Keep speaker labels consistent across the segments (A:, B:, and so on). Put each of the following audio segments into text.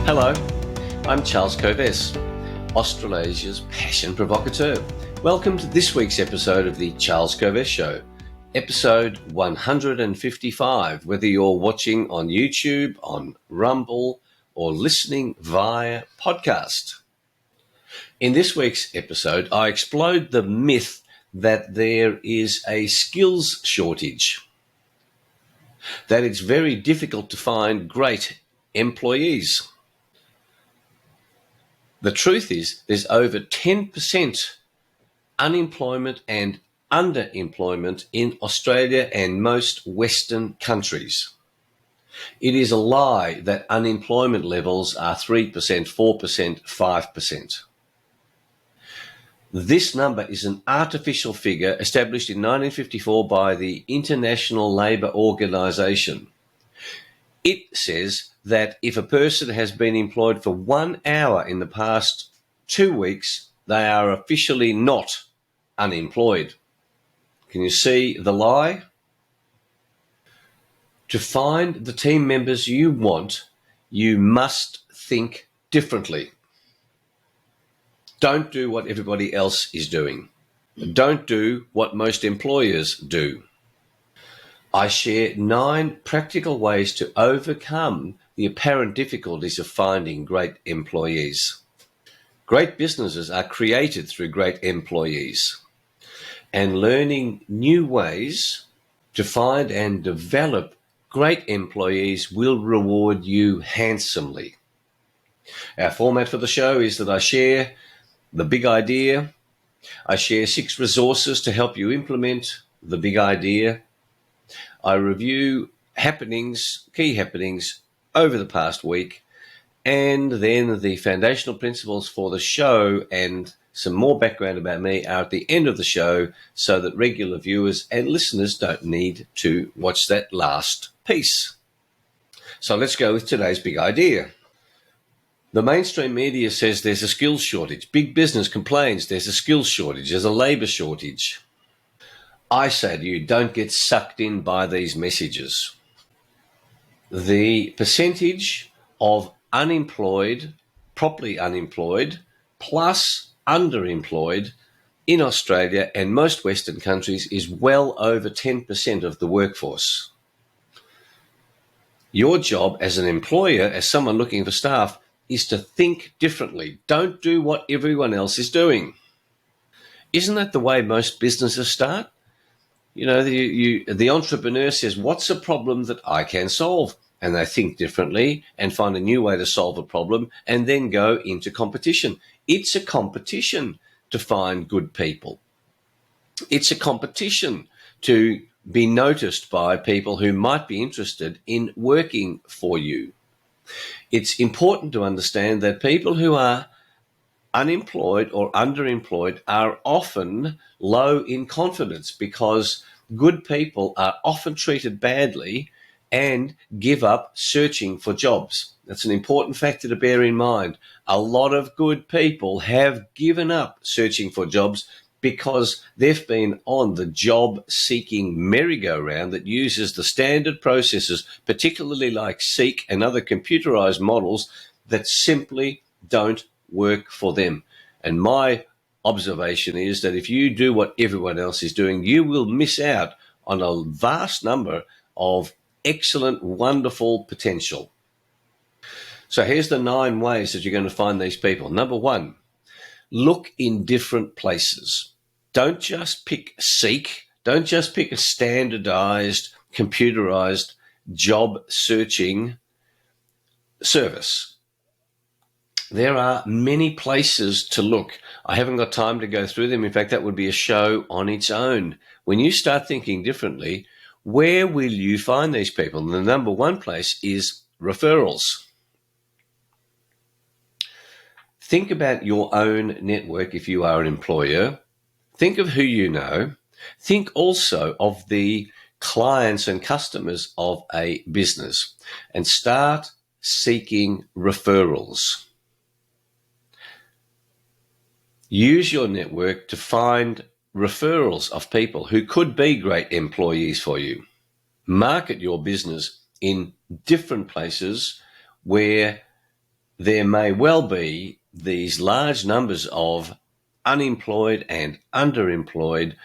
A: Hello, I'm Charles Coves, Australasia's passion provocateur. Welcome to this week's episode of the Charles Coves Show, episode 155, whether you're watching on YouTube, on Rumble, or listening via podcast. In this week's episode, I explode the myth that there is a skills shortage, that it's very difficult to find great employees. The truth is there's over 10% unemployment and underemployment in Australia and most Western countries. It is a lie that unemployment levels are 3%, 4%, 5%. This number is an artificial figure established in 1954 by the International Labour Organization. It says that if a person has been employed for 1 hour in the past 2 weeks, they are officially not unemployed. Can you see the lie? To find the team members you want, you must think differently. Don't do what everybody else is doing. Don't do what most employers do. I share 9 practical ways to overcome the apparent difficulties of finding great employees. Great businesses are created through great employees, and learning new ways to find and develop great employees will reward you handsomely. Our format for the show is that I share the big idea. I share 6 resources to help you implement the big idea. I review key happenings over the past week, and then the foundational principles for the show and some more background about me are at the end of the show so that regular viewers and listeners don't need to watch that last piece. So let's go with today's big idea. The mainstream media says there's a skills shortage. Big business complains there's a skills shortage, there's a labour shortage. I say to you, don't get sucked in by these messages. The percentage of unemployed, properly unemployed, plus underemployed in Australia and most Western countries is well over 10% of the workforce. Your job as an employer, as someone looking for staff, is to think differently. Don't do what everyone else is doing. Isn't that the way most businesses start? You know, the entrepreneur says, what's a problem that I can solve? And they think differently and find a new way to solve a problem and then go into competition. It's a competition to find good people. It's a competition to be noticed by people who might be interested in working for you. It's important to understand that people who are unemployed or underemployed are often low in confidence because good people are often treated badly and give up searching for jobs. That's an important factor to bear in mind. A lot of good people have given up searching for jobs because they've been on the job-seeking merry-go-round that uses the standard processes, particularly like Seek and other computerized models, that simply don't work for them. And my observation is that if you do what everyone else is doing, you will miss out on a vast number of excellent, wonderful potential. So here's the 9 ways that you're going to find these people. Number 1, look in different places. Don't just pick Seek. Don't just pick a standardized, computerized job searching service. There are many places to look. I haven't got time to go through them. In fact, that would be a show on its own. When you start thinking differently, where will you find these people? And the number 1 place is referrals. Think about your own network if you are an employer. Think of who you know. Think also of the clients and customers of a business and start seeking referrals. Use your network to find referrals of people who could be great employees for you. Market your business in different places where there may well be these large numbers of unemployed and underemployed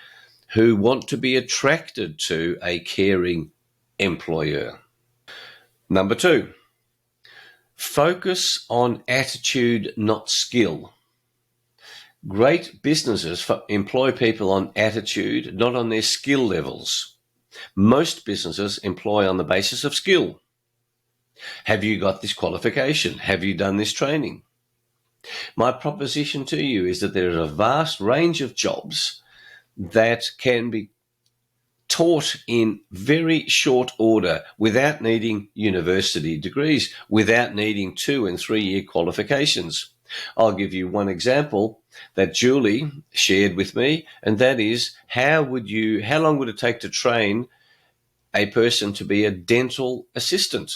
A: who want to be attracted to a caring employer. Number 2, focus on attitude, not skill. Great businesses employ people on attitude, not on their skill levels. Most businesses employ on the basis of skill. Have you got this qualification? Have you done this training? My proposition to you is that there is a vast range of jobs that can be taught in very short order without needing university degrees, without needing 2 and 3 year qualifications. I'll give you one example that Julie shared with me, and that is how long would it take to train a person to be a dental assistant?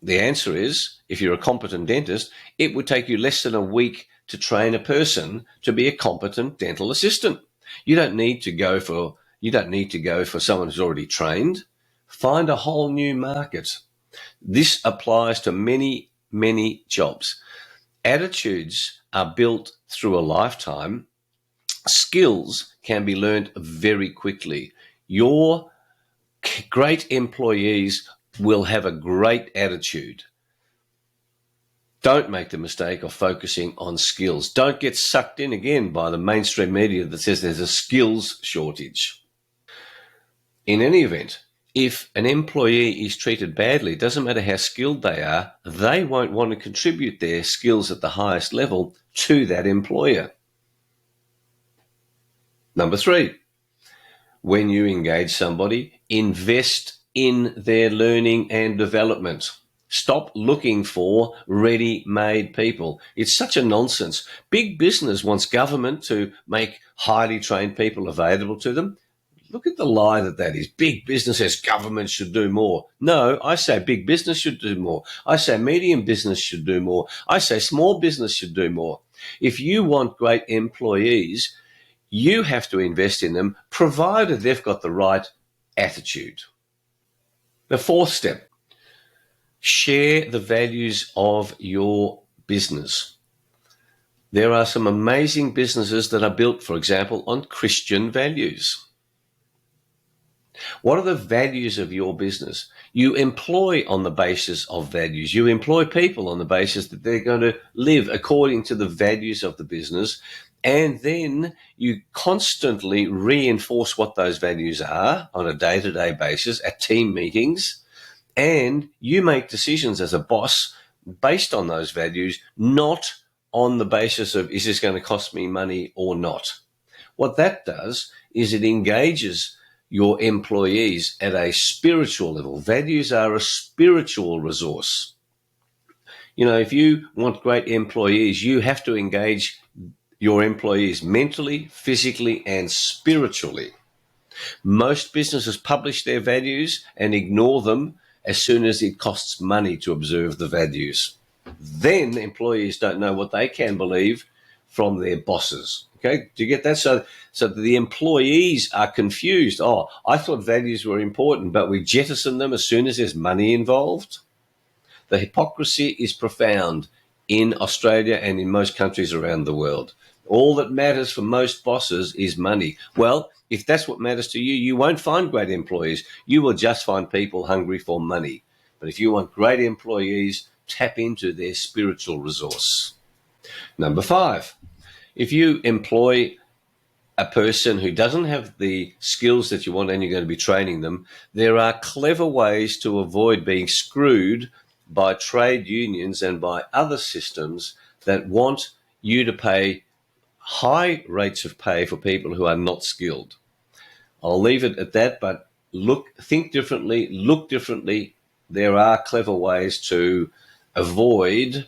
A: The answer is, if you're a competent dentist, it would take you less than a week to train a person to be a competent dental assistant. You don't need to go for someone who's already trained. Find a whole new market. This applies to many, many jobs. Attitudes are built through a lifetime. Skills can be learned very quickly. Your great employees will have a great attitude. Don't make the mistake of focusing on skills. Don't get sucked in again by the mainstream media that says there's a skills shortage. In any event, if an employee is treated badly, it doesn't matter how skilled they are, they won't want to contribute their skills at the highest level to that employer. Number 3, when you engage somebody, invest in their learning and development. Stop looking for ready-made people. It's such a nonsense. Big business wants government to make highly trained people available to them. Look at the lie that is. Big business says government should do more. No, I say big business should do more. I say medium business should do more. I say small business should do more. If you want great employees, you have to invest in them, provided they've got the right attitude. The 4th step, share the values of your business. There are some amazing businesses that are built, for example, on Christian values. What are the values of your business? You employ on the basis of values. You employ people on the basis that they're going to live according to the values of the business. And then you constantly reinforce what those values are on a day-to-day basis at team meetings. And you make decisions as a boss based on those values, not on the basis of, is this going to cost me money or not? What that does is it engages your employees at a spiritual level. Values are a spiritual resource. You know, if you want great employees, you have to engage your employees mentally, physically, and spiritually. Most businesses publish their values and ignore them as soon as it costs money to observe the values. Then employees don't know what they can believe from their bosses. Okay, do you get that? So the employees are confused. Oh, I thought values were important, but we jettison them as soon as there's money involved. The hypocrisy is profound in Australia and in most countries around the world. All that matters for most bosses is money. Well, if that's what matters to you, you won't find great employees. You will just find people hungry for money. But if you want great employees, tap into their spiritual resource. Number 5, if you employ a person who doesn't have the skills that you want and you're going to be training them, there are clever ways to avoid being screwed by trade unions and by other systems that want you to pay high rates of pay for people who are not skilled. I'll leave it at that, but think differently, look differently. There are clever ways to avoid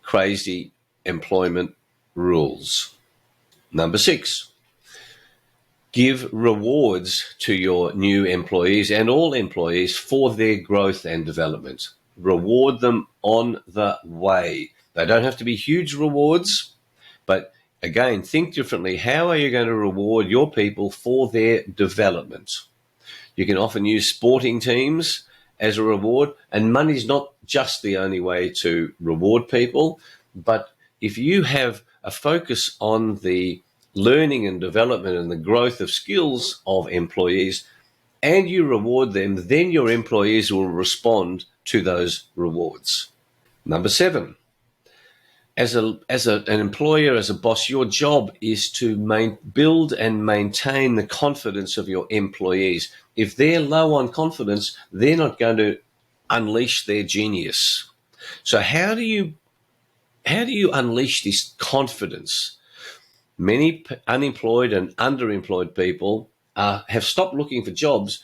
A: crazy employment rules. Number 6, give rewards to your new employees and all employees for their growth and development. Reward them on the way. They don't have to be huge rewards, but again, think differently. How are you going to reward your people for their development? You can often use sporting teams as a reward, and money's not just the only way to reward people, but if you have a focus on the learning and development and the growth of skills of employees, and you reward them, then your employees will respond to those rewards. Number 7, as an employer, as a boss, your job is to build and maintain the confidence of your employees. If they're low on confidence, they're not going to unleash their genius. So how do you unleash this confidence? Many unemployed and underemployed people have stopped looking for jobs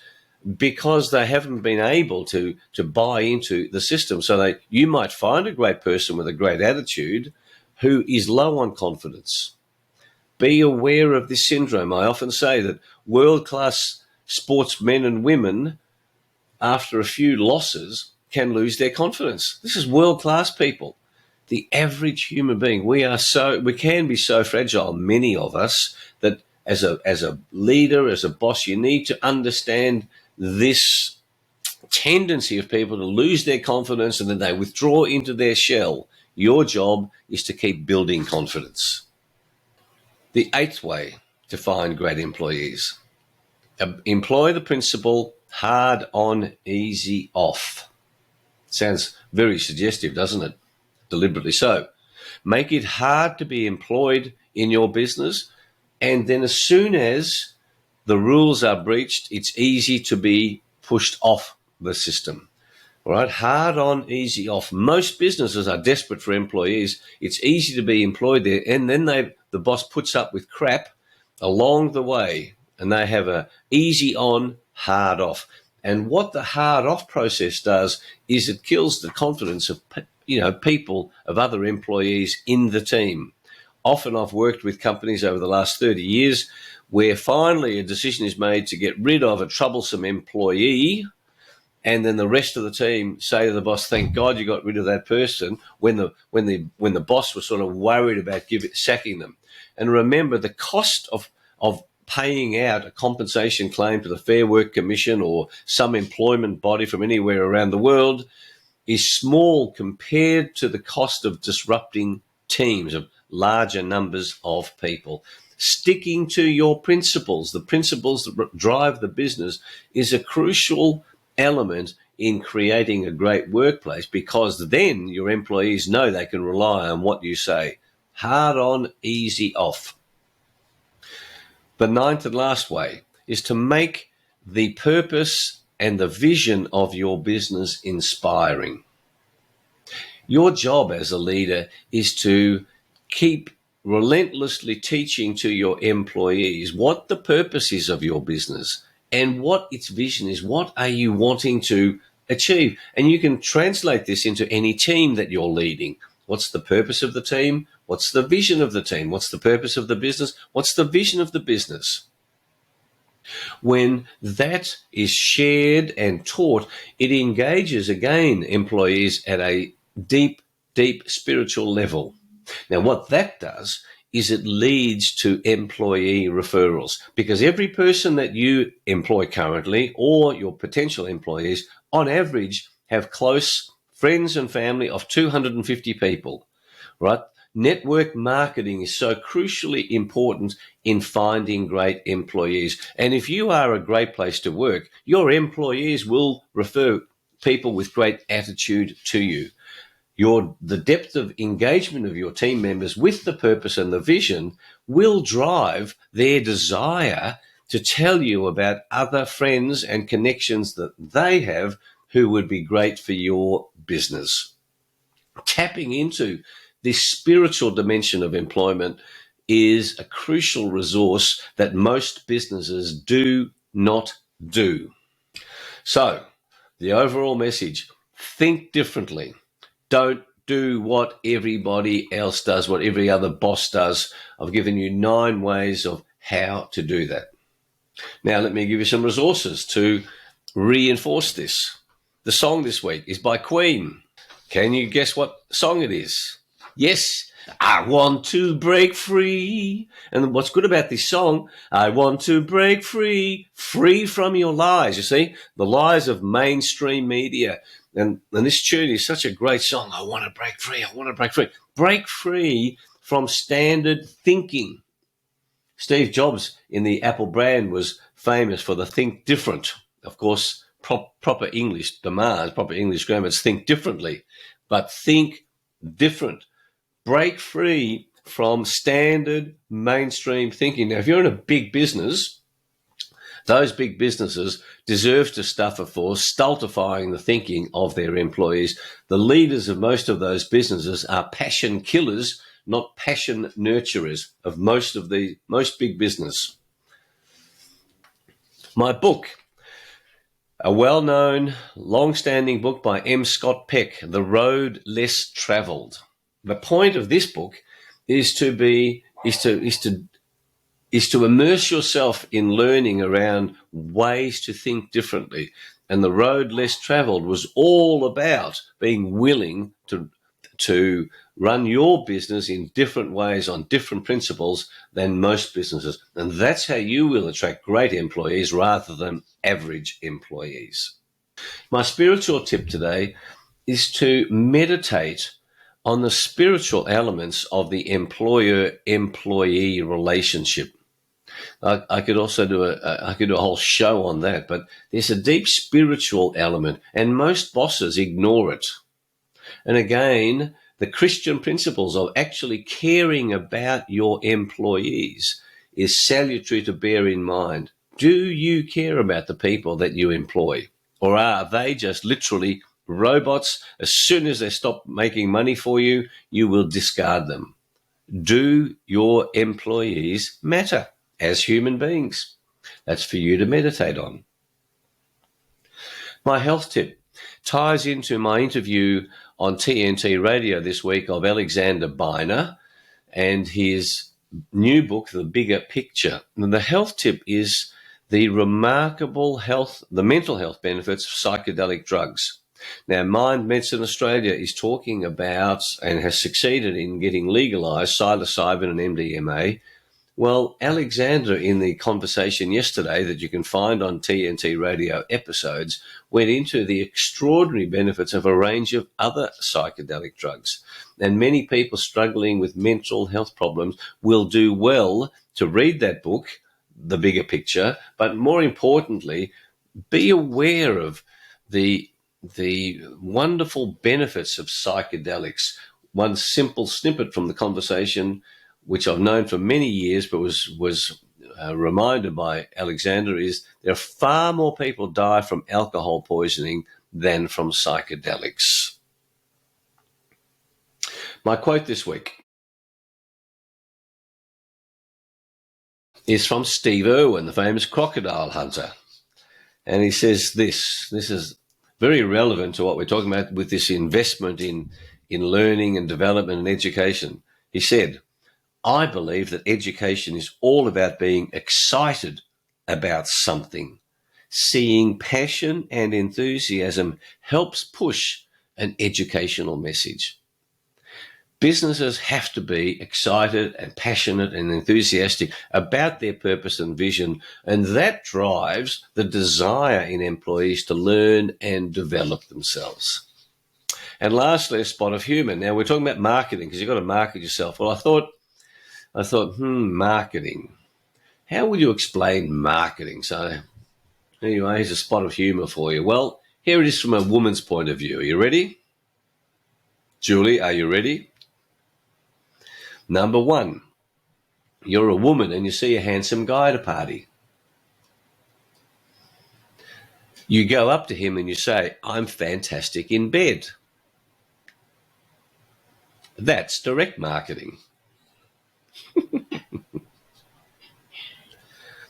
A: because they haven't been able to buy into the system. So you might find a great person with a great attitude who is low on confidence. Be aware of this syndrome. I often say that world-class sportsmen and women, after a few losses, can lose their confidence. This is world-class people. The average human being, we can be so fragile, many of us, that as a leader, as a boss, you need to understand this tendency of people to lose their confidence and then they withdraw into their shell. Your job is to keep building confidence. The 8th way to find great employees: employ the principle hard on, easy off. Sounds very suggestive, doesn't it? Deliberately so. Make it hard to be employed in your business, and then as soon as the rules are breached, it's easy to be pushed off the system. All right, hard on, easy off. Most businesses are desperate for employees. It's easy to be employed there, and then the boss puts up with crap along the way, and they have a easy on, hard off. And what the hard off process does is it kills the confidence of people, of other employees in the team. Often I've worked with companies over the last 30 years where finally a decision is made to get rid of a troublesome employee, and then the rest of the team say to the boss, "Thank God you got rid of that person," when the boss was sort of worried about sacking them. And remember, the cost of paying out a compensation claim to the Fair Work Commission or some employment body from anywhere around the world is small compared to the cost of disrupting teams of larger numbers of people. Sticking to your principles, the principles that drive the business, is a crucial element in creating a great workplace, because then your employees know they can rely on what you say. Hard on, easy off. The 9th and last way is to make the purpose and the vision of your business inspiring. Your job as a leader is to keep relentlessly teaching to your employees what the purpose is of your business and what its vision is. What are you wanting to achieve? And you can translate this into any team that you're leading. What's the purpose of the team? What's the vision of the team? What's the purpose of the business? What's the vision of the business? When that is shared and taught, it engages, again, employees at a deep, deep spiritual level. Now, what that does is it leads to employee referrals, because every person that you employ currently or your potential employees, on average, have close friends and family of 250 people, right? Network marketing is so crucially important in finding great employees. And if you are a great place to work, your employees will refer people with great attitude to you. The depth of engagement of your team members with the purpose and the vision will drive their desire to tell you about other friends and connections that they have who would be great for your business. Tapping into this spiritual dimension of employment is a crucial resource that most businesses do not do. So, the overall message: think differently. Don't do what everybody else does, what every other boss does. I've given you 9 ways of how to do that. Now, let me give you some resources to reinforce this. The song this week is by Queen. Can you guess what song it is? Yes, I want to break free. And what's good about this song, I want to break free, free from your lies. You see, the lies of mainstream media. And this tune is such a great song. I want to break free. I want to break free. Break free from standard thinking. Steve Jobs in the Apple brand was famous for the think different. Of course, proper English demands, proper English grammar is think differently, but think different. Break free from standard mainstream thinking. Now, if you're in a big business, those big businesses deserve to suffer for stultifying the thinking of their employees. The leaders of most of those businesses are passion killers, not passion nurturers of most big business. My book, a well-known, long-standing book by M. Scott Peck, The Road Less Travelled. The point of this book is to immerse yourself in learning around ways to think differently. And The Road Less Travelled was all about being willing to run your business in different ways on different principles than most businesses. And that's how you will attract great employees rather than average employees. My spiritual tip today is to meditate on the spiritual elements of the employer-employee relationship. I could also do a whole show on that, but there's a deep spiritual element, and most bosses ignore it. And again, the Christian principles of actually caring about your employees is salutary to bear in mind. Do you care about the people that you employ? Or are they just literally robots? As soon as they stop making money for you, you will discard them. Do your employees matter as human beings? That's for you to meditate on. My health tip ties into my interview on TNT Radio this week of Alexander Beiner and his new book, The Bigger Picture. And the health tip is the the mental health benefits of psychedelic drugs. Now, Mind Medicine Australia is talking about and has succeeded in getting legalised psilocybin and MDMA. Well, Alexander, in the conversation yesterday that you can find on TNT Radio episodes, went into the extraordinary benefits of a range of other psychedelic drugs. And many people struggling with mental health problems will do well to read that book, The Bigger Picture, but more importantly, be aware of the wonderful benefits of psychedelics. One simple snippet from the conversation, which I've known for many years, but was reminded by Alexander, is there are far more people die from alcohol poisoning than from psychedelics. My quote this week is from Steve Irwin, the famous crocodile hunter. And he says this is very relevant to what we're talking about with this investment in learning and development and education. He said, I believe that education is all about being excited about something. Seeing passion and enthusiasm helps push an educational message. Businesses have to be excited and passionate and enthusiastic about their purpose and vision, and that drives the desire in employees to learn and develop themselves. And lastly, a spot of humour. Now, we're talking about marketing because you've got to market yourself. Well, I thought, marketing. How would you explain marketing? So, anyway, here's a spot of humour for you. Well, here it is from a woman's point of view. Are you ready? Julie, are you ready? Number one, you're a woman and you see a handsome guy at a party. You go up to him and you say, I'm fantastic in bed. That's direct marketing.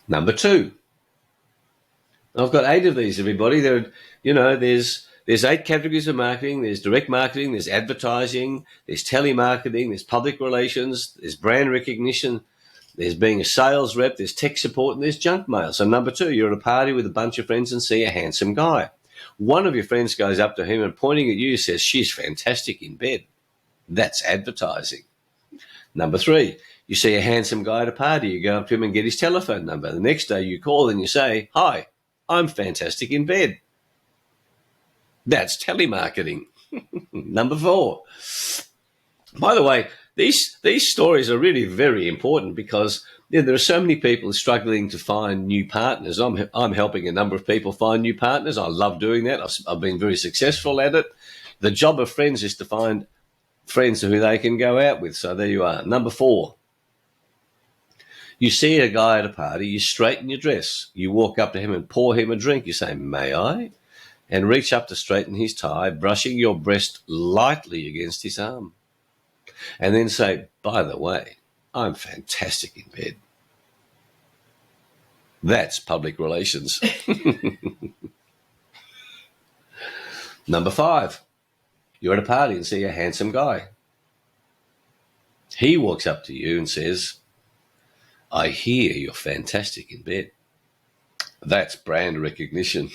A: Number two, I've got 8 of these, everybody. There's 8 categories of marketing. There's direct marketing, there's advertising, there's telemarketing, there's public relations, there's brand recognition, there's being a sales rep, there's tech support, and there's junk mail. So number 2, you're at a party with a bunch of friends and see a handsome guy. One of your friends goes up to him and pointing at you says, she's fantastic in bed. That's advertising. Number 3, you see a handsome guy at a party. You go up to him and get his telephone number. The next day you call and you say, "Hi, I'm fantastic in bed." That's telemarketing. Number 4. By the way, these stories are really very important because there are so many people struggling to find new partners. I'm helping a number of people find new partners. I love doing that. I've been very successful at it. The job of friends is to find friends who they can go out with. So there you are. Number 4. You see a guy at a party, you straighten your dress. You walk up to him and pour him a drink. You say, "May I?" And reach up to straighten his tie, brushing your breast lightly against his arm. And then say, "By the way, I'm fantastic in bed." That's public relations. Number 5, you're at a party and see a handsome guy. He walks up to you and says, "I hear you're fantastic in bed." That's brand recognition.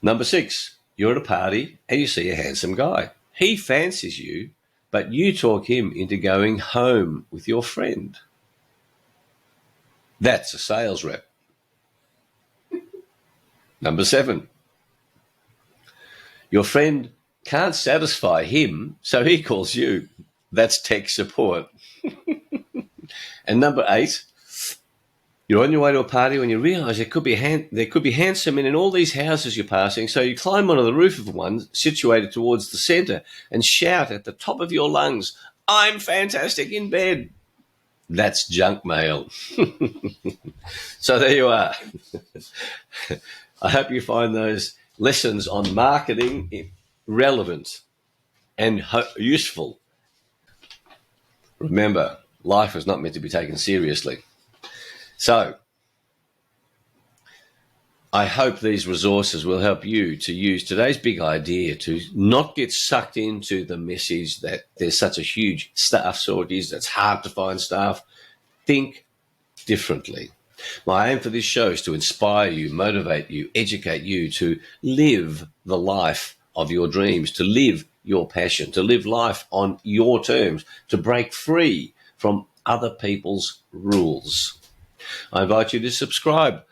A: Number 6, you're at a party and you see a handsome guy. He fancies you, but you talk him into going home with your friend. That's a sales rep. Number 7, your friend can't satisfy him, so he calls you. That's tech support. And number 8, you're on your way to a party when you realise there could be handsome men in all these houses you're passing, so you climb onto the roof of one situated towards the centre and shout at the top of your lungs, "I'm fantastic in bed." That's junk mail. So there you are. I hope you find those lessons on marketing relevant and useful. Remember, life is not meant to be taken seriously. So I hope these resources will help you to use today's big idea to not get sucked into the message that there's such a huge staff shortage, that's hard to find staff. Think differently. My aim for this show is to inspire you, motivate you, educate you to live the life of your dreams, to live your passion, to live life on your terms, to break free from other people's rules. I invite you to subscribe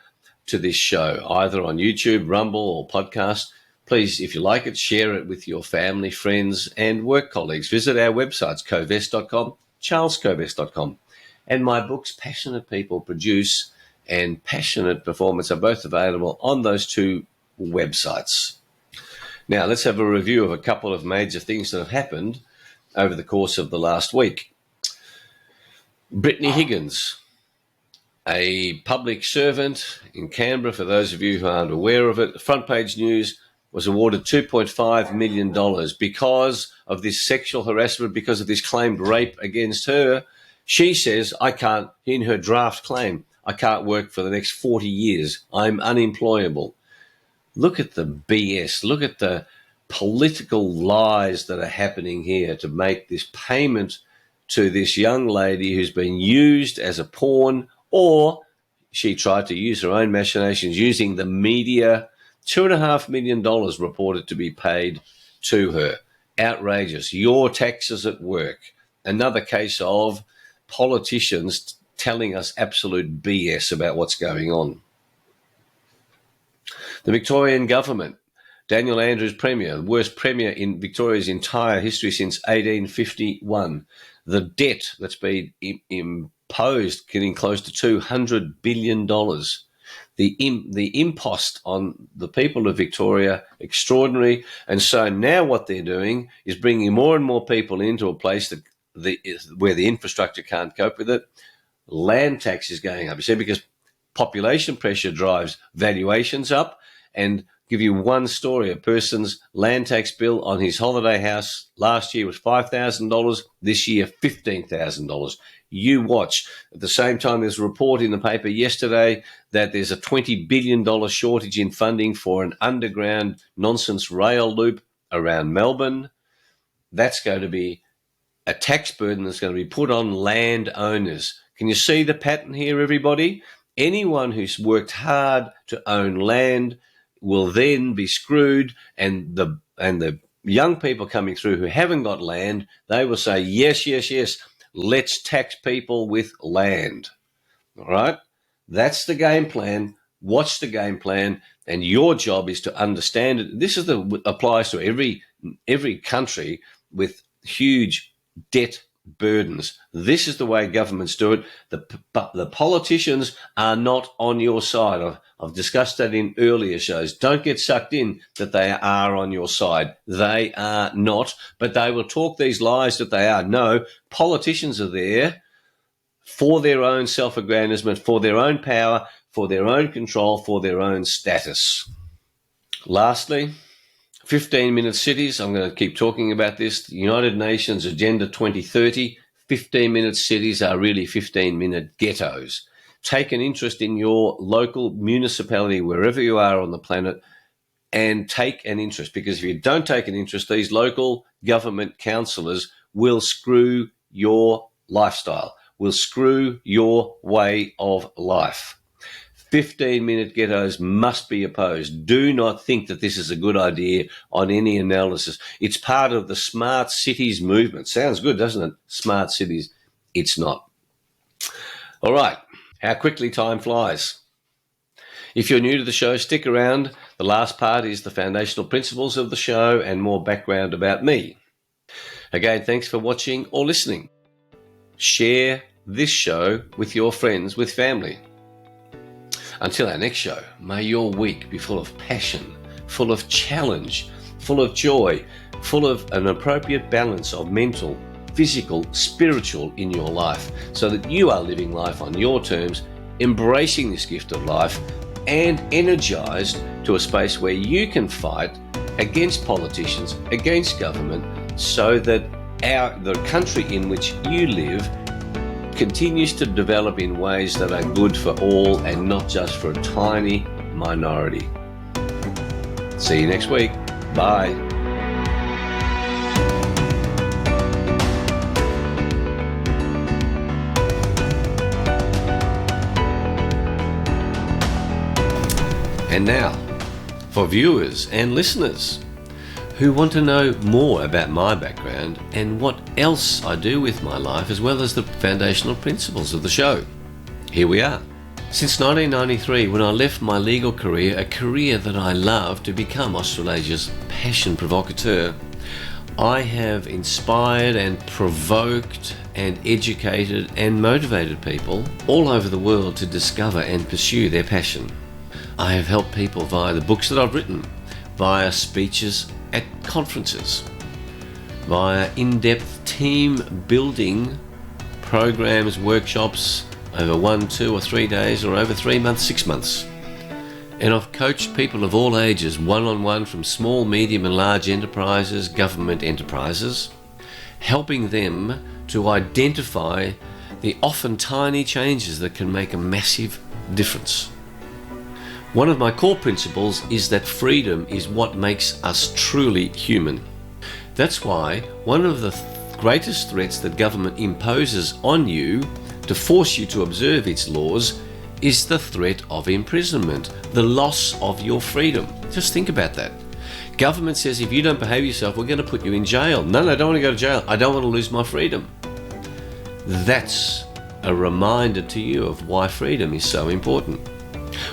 A: to this show, either on YouTube, Rumble, or podcast. Please, if you like it, share it with your family, friends, and work colleagues. Visit our websites, covest.com, charlescovest.com. And my books, Passionate People Produce and Passionate Performance, are both available on those 2 websites. Now, let's have a review of a couple of major things that have happened over the course of the last week. Brittany Higgins, a public servant in Canberra, for those of you who aren't aware of it, front page news, was awarded $2.5 million because of this sexual harassment, because of this claimed rape against her. She says, in her draft claim, "I can't work for the next 40 years. I'm unemployable." Look at the BS. Look at the political lies that are happening here to make this payment to this young lady who's been used as a pawn, or she tried to use her own machinations using the media. $2.5 million reported to be paid to her. Outrageous. Your taxes at work. Another case of politicians telling us absolute BS about what's going on. The Victorian government, Daniel Andrews Premier, the worst Premier in Victoria's entire history since 1851. The debt that's been imposed getting close to $200 billion. The impost on the people of Victoria, extraordinary. And so now what they're doing is bringing more and more people into a place that where the infrastructure can't cope with it. Land tax is going up, you see, because population pressure drives valuations up. And give you one story, a person's land tax bill on his holiday house last year was $5,000, this year $15,000. You watch. At the same time, there's a report in the paper yesterday that there's a $20 billion shortage in funding for an underground nonsense rail loop around Melbourne. That's going to be a tax burden that's going to be put on landowners. Can you see the pattern here, everybody? Anyone who's worked hard to own land will then be screwed, and the young people coming through who haven't got land, they will say, yes, yes, yes, let's tax people with land. All right? That's the game plan. Watch the game plan, and your job is to understand it. This applies to every country with huge debt burdens. This is the way governments do it. But the politicians are not on your side. I've discussed that in earlier shows. Don't get sucked in that they are on your side. They are not, but they will talk these lies that they are. No, politicians are there for their own self-aggrandizement, for their own power, for their own control, for their own status. Lastly, 15-minute cities. I'm going to keep talking about this. The United Nations Agenda 2030, 15-minute cities are really 15-minute ghettos. Take an interest in your local municipality, wherever you are on the planet, and take an interest. Because if you don't take an interest, these local government councillors will screw your lifestyle, will screw your way of life. 15-minute ghettos must be opposed. Do not think that this is a good idea on any analysis. It's part of the smart cities movement. Sounds good, doesn't it? Smart cities. It's not. All right. How quickly time flies. If you're new to the show, stick around. The last part is the foundational principles of the show and more background about me. Again, thanks for watching or listening. Share this show with your friends, with family. Until our next show, may your week be full of passion, full of challenge, full of joy, full of an appropriate balance of mental, physical, spiritual in your life, so that you are living life on your terms, embracing this gift of life, and energized to a space where you can fight against politicians, against government, so that the country in which you live continues to develop in ways that are good for all and not just for a tiny minority. See you next week. Bye. And now, for viewers and listeners who want to know more about my background and what else I do with my life, as well as the foundational principles of the show. Here we are. Since 1993, when I left my legal career, a career that I love, to become Australasia's passion provocateur, I have inspired and provoked and educated and motivated people all over the world to discover and pursue their passion. I have helped people via the books that I've written, via speeches at conferences, via in-depth team building programs, workshops over 1, 2 or 3 days, or over 3 months, 6 months. And I've coached people of all ages, one-on-one, from small, medium and large enterprises, government enterprises, helping them to identify the often tiny changes that can make a massive difference. One of my core principles is that freedom is what makes us truly human. That's why one of the greatest threats that government imposes on you to force you to observe its laws is the threat of imprisonment, the loss of your freedom. Just think about that. Government says if you don't behave yourself, we're going to put you in jail. No, I don't want to go to jail. I don't want to lose my freedom. That's a reminder to you of why freedom is so important.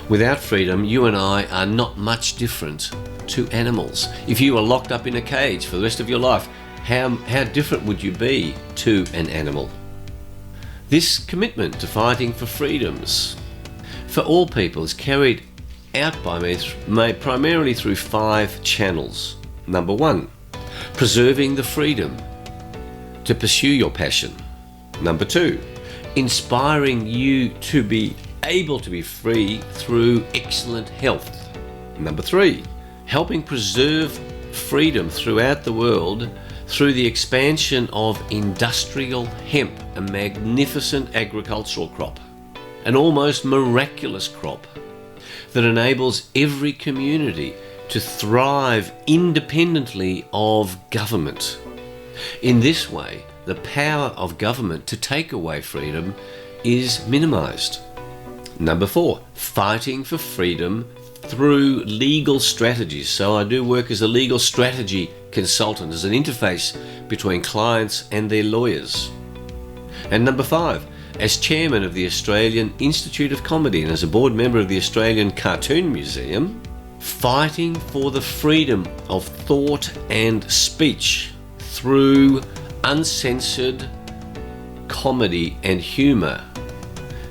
A: Without freedom, you and I are not much different to animals. If you were locked up in a cage for the rest of your life, how different would you be to an animal? This commitment to fighting for freedoms for all people is carried out by me primarily through 5 channels. Number 1, preserving the freedom to pursue your passion. Number 2, inspiring you to be able to be free through excellent health. Number 3, helping preserve freedom throughout the world through the expansion of industrial hemp, a magnificent agricultural crop, an almost miraculous crop that enables every community to thrive independently of government. In this way, the power of government to take away freedom is minimized. Number 4, fighting for freedom through legal strategies. So I do work as a legal strategy consultant, as an interface between clients and their lawyers. And number 5, as chairman of the Australian Institute of Comedy and as a board member of the Australian Cartoon Museum, fighting for the freedom of thought and speech through uncensored comedy and humour,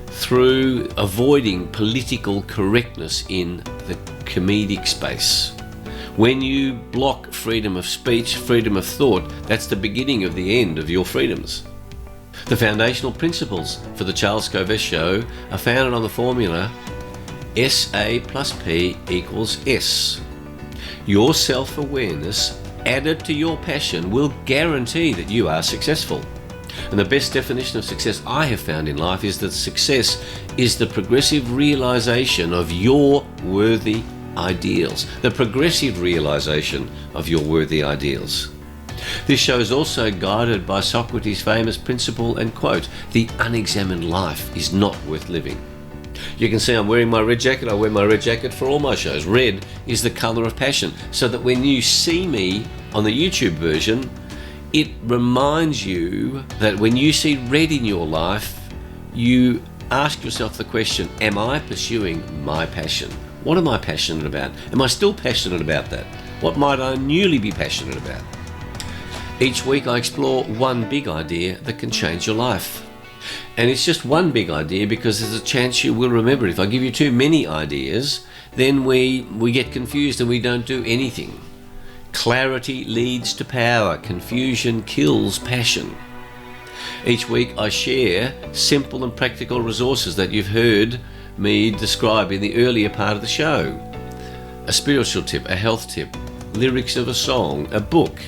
A: through avoiding political correctness in the comedic space. When you block freedom of speech, freedom of thought, that's the beginning of the end of your freedoms. The foundational principles for the Charles Covess Show are founded on the formula SA plus P equals S. Your self-awareness added to your passion will guarantee that you are successful. And the best definition of success I have found in life is that success is the progressive realization of your worthy ideals. The progressive realization of your worthy ideals. This show is also guided by Socrates' famous principle and quote, "The unexamined life is not worth living." You can see I'm wearing my red jacket. I wear my red jacket for all my shows. Red is the colour of passion, so that when you see me on the YouTube version, it reminds you that when you see red in your life, you ask yourself the question, am I pursuing my passion? What am I passionate about? Am I still passionate about that? What might I newly be passionate about? Each week I explore one big idea that can change your life. And it's just one big idea because there's a chance you will remember it. If I give you too many ideas, then we get confused and we don't do anything. Clarity leads to power. Confusion kills passion. Each week I share simple and practical resources that you've heard me describe in the earlier part of the show. A spiritual tip, a health tip, lyrics of a song, a book,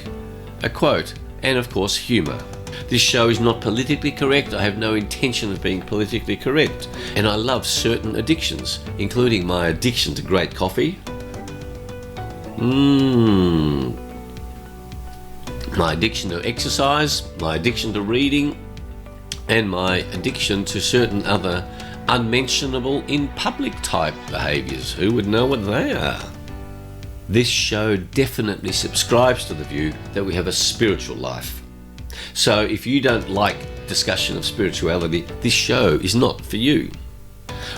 A: a quote, and of course humour. This show is not politically correct. I have no intention of being politically correct. And I love certain addictions, including my addiction to great coffee, my addiction to exercise, my addiction to reading, and my addiction to certain other unmentionable in public type behaviours. Who would know what they are? This show definitely subscribes to the view that we have a spiritual life. So if you don't like discussion of spirituality, this show is not for you.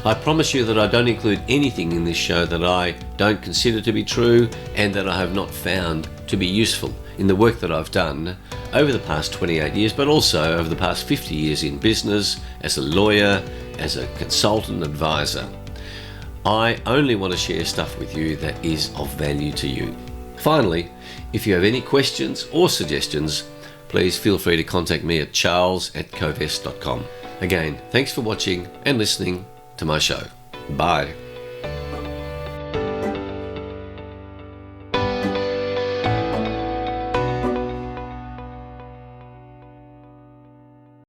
A: I promise you that I don't include anything in this show that I don't consider to be true and that I have not found to be useful in the work that I've done over the past 28 years, but also over the past 50 years in business, as a lawyer, as a consultant advisor. I only want to share stuff with you that is of value to you. Finally, if you have any questions or suggestions, please feel free to contact me at charles@covess.com. Again, thanks for watching and listening to my show. Bye.